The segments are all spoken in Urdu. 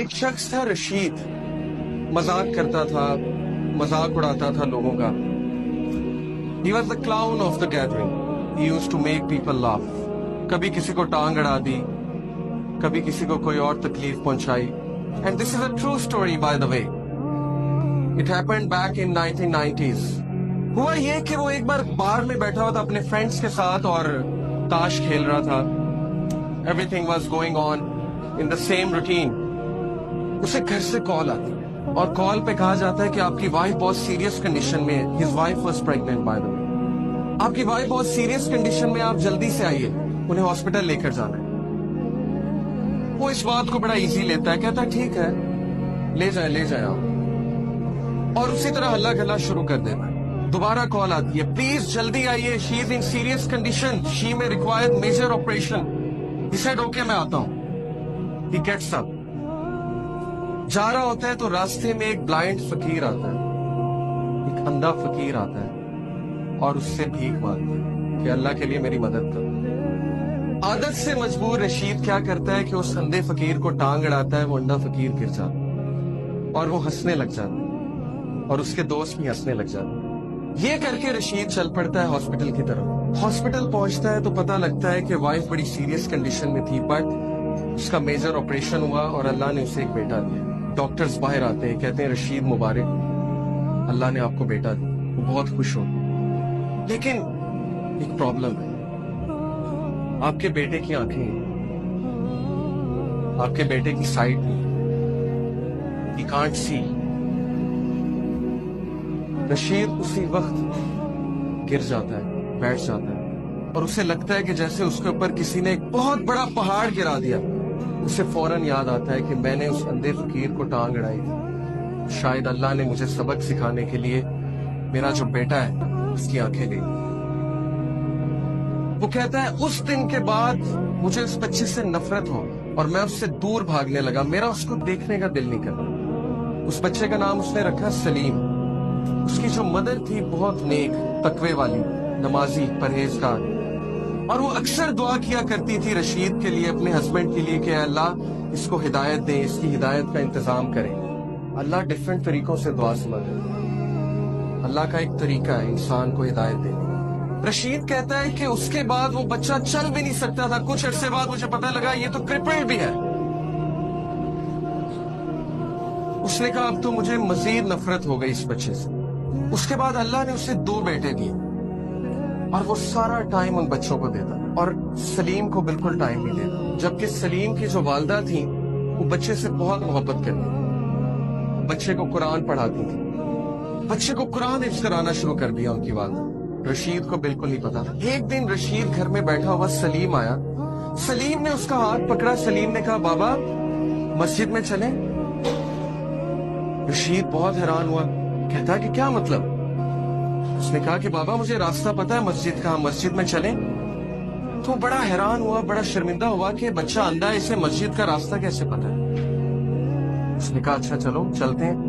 ایک شخص تھا رشید، مذاق کرتا تھا، مذاق اڑاتا تھا لوگوں کا. He was the clown of the gathering. He used to make people laugh. کبھی کسی کو ٹانگ اڑا دی، کبھی کسی کو کوئی اور تکلیف پہنچائی. And this is a true story by the way. It happened back in 1990s. ہوا یہ کہ وہ ایک بار بار میں بیٹھا ہوا تھا اپنے فرینڈز کے ساتھ اور تاش کھیل رہا تھا. Everything was going on in the same routine. اسے گھر سے کال آتی اور کال پہ کہا جاتا ہے کہ آپ کی وائف بہت سیریس کنڈیشن میں ہے. His wife was pregnant by the way. آپ کی وائف بہت سیریس کنڈیشن میں، آپ جلدی سے آئیے، انہیں ہاسپٹل لے کر جانا ہے. وہ اس بات کو بڑا ایزی لیتا ہے، کہتا ہے ٹھیک ہے لے جائیں آپ، اور اسی طرح ہلا گلا شروع کر دیتا ہے. دوبارہ کال آتی ہے، پلیز جلدی آئیے، شی از ان serious condition, she may require major operation. He said okay میں آتا ہوں. He gets up. جا رہا ہوتا ہے تو راستے میں ایک بلائنڈ فقیر آتا ہے، ایک اندھا فقیر آتا ہے اور اس سے بھیک مانگتا ہے کہ اللہ کے لیے میری مدد کرو. عادت سے مجبور رشید کیا کرتا ہے کہ اس اندھے فقیر کو ٹانگ اڑاتا ہے. وہ اندھا فقیر گر جاتا ہے اور وہ ہنسنے لگ جاتا ہے اور اس کے دوست بھی ہنسنے لگ جاتے ہیں. یہ کر کے رشید چل پڑتا ہے ہاسپٹل کی طرف. ہاسپٹل پہنچتا ہے تو پتہ لگتا ہے کہ وائف بڑی سیریس کنڈیشن میں تھی، بٹ اس کا میجر آپریشن ہوا اور اللہ نے اسے ایک بیٹا دیا. ڈاکٹرز باہر آتے ہیں، کہتے ہیں رشید مبارک، اللہ نے آپ کو بیٹا دیا. وہ بہت خوش ہو، لیکن ایک پرابلم ہے. آپ کے بیٹے کی آنکھیں ہیں، آپ کے بیٹے کی سائٹ نہیں، ہی کانٹ سی. رشید اسی وقت گر جاتا ہے، بیٹھ جاتا ہے اور اسے لگتا ہے کہ جیسے اس کے اوپر کسی نے ایک بہت بڑا پہاڑ گرا دیا. اسے فوراً یاد آتا ہے کہ میں نے اس اندھے فقیر کو ٹانگ اڑائی تھی، شاید اللہ نے مجھے سبق سکھانے کے لیے میرا جو بیٹا ہے اس کی آنکھیں لے لی. وہ کہتا ہے اس دن کے بعد مجھے اس بچے سے نفرت ہو اور میں اس سے دور بھاگنے لگا، میرا اس کو دیکھنے کا دل نہیں کرتا. اس بچے کا نام اس نے رکھا سلیم. اس کی جو مدر تھی بہت نیک، تقوی والی، نمازی، پرہیزگار، اور وہ اکثر دعا کیا کرتی تھی رشید کے لیے، اپنے ہسبینڈ کے لیے، کہ اے اللہ اس کو ہدایت دے، اس کی ہدایت کا انتظام کرے. اللہ ڈیفرنٹ طریقوں سے دعا سمجھے، اللہ کا ایک طریقہ ہے انسان کو ہدایت دینے. رشید کہتا ہے کہ اس کے بعد وہ بچہ چل بھی نہیں سکتا تھا. کچھ عرصے بعد مجھے پتہ لگا یہ تو کرپلڈ بھی ہے. اس نے کہا اب تو مجھے مزید نفرت ہو گئی اس بچے سے. اس کے بعد اللہ نے اسے 2 بیٹے دیے اور وہ سارا ٹائم ان بچوں کو دیتا اور سلیم کو بالکل ٹائم نہیں دیتا. جبکہ سلیم کی جو والدہ تھی وہ بچے سے بہت محبت کرتی، بچے کو قرآن پڑھاتی تھی، بچے کو قرآن حفظ کرانا شروع کر دیا ان کی والدہ. رشید کو بالکل نہیں پتا تھا. ایک دن رشید گھر میں بیٹھا ہوا سلیم آیا. سلیم نے اس کا ہاتھ پکڑا. سلیم نے کہا بابا مسجد میں چلیں. رشید بہت حیران ہوا، کہتا کہ کیا مطلب؟ اس نے کہا کہ بابا مجھے راستہ پتا ہے مسجد کا، مسجد میں چلیں. تو بڑا حیران ہوا، بڑا شرمندہ ہوا کہ بچہ اندھا ہے، اسے مسجد کا راستہ کیسے پتا ہے. اس نے کہا اچھا چلو چلتے ہیں.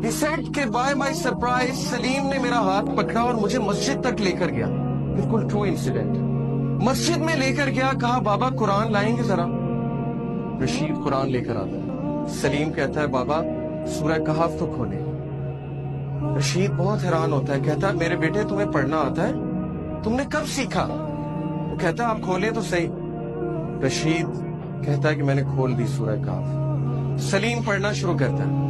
He said کہ by my surprise سلیم نے میرا ہاتھ پکڑا اور مجھے مسجد تک لے کر گیا. بالکل ٹرو انسیڈنٹ. مسجد میں لے کر گیا، کہا بابا قرآن لائیں گے ذرا. رشید قرآن لے کر آتا ہے. سلیم کہتا ہے بابا سورہ کہف تو کھولے. رشید بہت حیران ہوتا ہے، کہتا ہے میرے بیٹے تمہیں پڑھنا آتا ہے؟ تم نے کب سیکھا؟ وہ کہتا ہے آپ کھولیں تو صحیح. رشید کہتا ہے کہ میں نے کھول دی سورہ کہف. سلیم پڑھنا شروع کرتا ہے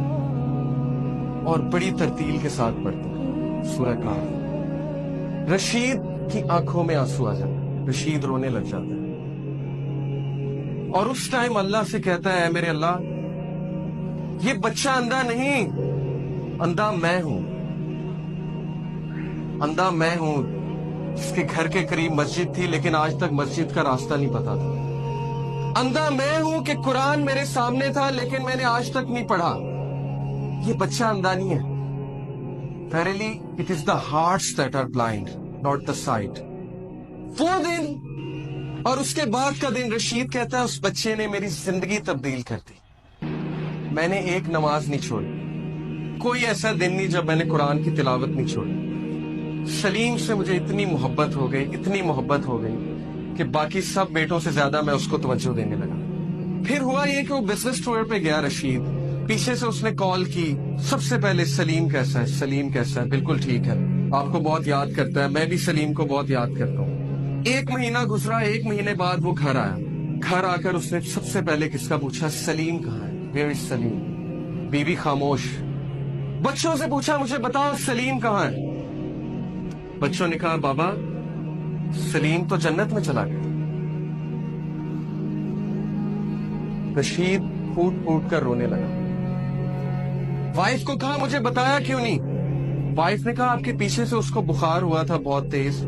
اور بڑی ترتیل کے ساتھ پڑھتا ہے سورہ کہف. رشید کی آنکھوں میں آنسو آ جاتا ہے، رشید رونے لگ جاتا ہے اور اس ٹائم اللہ سے کہتا ہے اے میرے اللہ یہ بچہ اندھا نہیں، اندھا میں ہوں. اندھا میں ہوں جس کے گھر کے قریب مسجد تھی لیکن آج تک مسجد کا راستہ نہیں پتا تھا. اندھا میں ہوں کہ قرآن میرے سامنے تھا لیکن میں نے آج تک نہیں پڑھا. یہ بچہ اندھا نہیں ہے. Verily, it is the hearts that are blind, not the sight. وہ دن اور اس کے بعد کا دن رشید کہتا ہے اس بچے نے میری زندگی تبدیل کر دی. میں نے ایک نماز نہیں چھوڑی، کوئی ایسا دن نہیں جب میں نے قرآن کی تلاوت نہیں چھوڑی. سلیم سے مجھے اتنی محبت ہو گئی، اتنی محبت ہو گئی کہ باقی سب بیٹوں سے زیادہ میں اس کو توجہ دینے لگا. پھر ہوا یہ کہ وہ بزنس ٹور پہ گیا رشید، پیچھے سے اس نے کال کی، سب سے پہلے سلیم کیسا ہے، سلیم کیسا ہے، بالکل ٹھیک ہے، آپ کو بہت یاد کرتا ہے، میں بھی سلیم کو بہت یاد کرتا ہوں۔ 1 مہینہ گزرا، 1 مہینے بعد وہ گھر آیا، گھر آ کر اس نے سب سے پہلے کس کا پوچھا؟ سلیم کہاں ہے، ویئر از سلیم؟ بیوی خاموش۔ بچوں سے پوچھا مجھے بتاؤ سلیم کہاں ہے؟ بچوں نے کہا بابا سلیم تو جنت میں چلا گیا۔ رشید پھوٹ پھوٹ کر رونے لگا۔ وائف کو کہا مجھے بتایا کیوں نہیں؟ وائف نے کہا آپ کے پیچھے سے اس کو بخار ہوا تھا بہت تیز،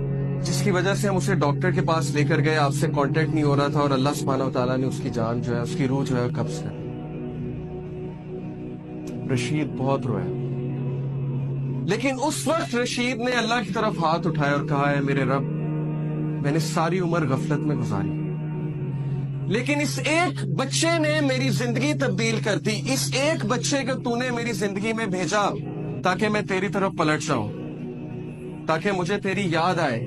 جس کی وجہ سے ہم اسے ڈاکٹر کے پاس لے کر گئے، آپ سے کانٹیکٹ نہیں ہو رہا تھا، اور اللہ سبحانہ و تعالیٰ نے اس کی جان جو ہے، اس کی روح جو ہے قبض کر۔ رشید بہت رویا، لیکن اس وقت رشید نے اللہ کی طرف ہاتھ اٹھایا اور کہا ہے میرے رب، میں نے ساری عمر غفلت میں گزاری، لیکن اس ایک بچے نے میری زندگی تبدیل کر دی، اس ایک بچے کو تو نے میری زندگی میں بھیجا تاکہ میں تیری طرف پلٹ جاؤں، تاکہ مجھے تیری یاد آئے،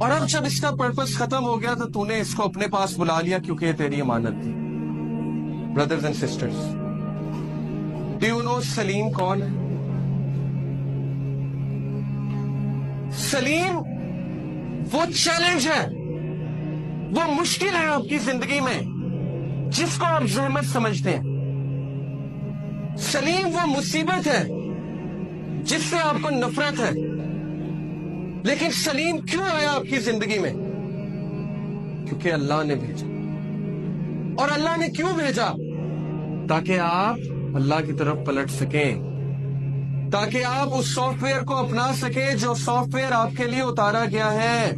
اور اب جب اس کا پرپس ختم ہو گیا تو نے اس کو اپنے پاس بلا لیا کیونکہ یہ تیری امانت تھی۔ Brothers and sisters, do you know Saleem کون ہے؟ سلیم وہ چیلنج ہے، وہ مشکل ہے آپ کی زندگی میں جس کو آپ زحمت سمجھتے ہیں۔ سلیم وہ مصیبت ہے جس سے آپ کو نفرت ہے، لیکن سلیم کیوں آیا آپ کی زندگی میں؟ کیونکہ اللہ نے بھیجا۔ اور اللہ نے کیوں بھیجا؟ تاکہ آپ اللہ کی طرف پلٹ سکیں، تاکہ آپ اس سافٹ ویئر کو اپنا سکیں جو سافٹ ویئر آپ کے لیے اتارا گیا ہے،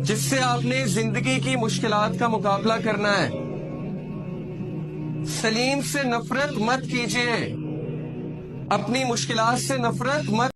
جس سے آپ نے زندگی کی مشکلات کا مقابلہ کرنا ہے۔ سلیم سے نفرت مت کیجیے، اپنی مشکلات سے نفرت مت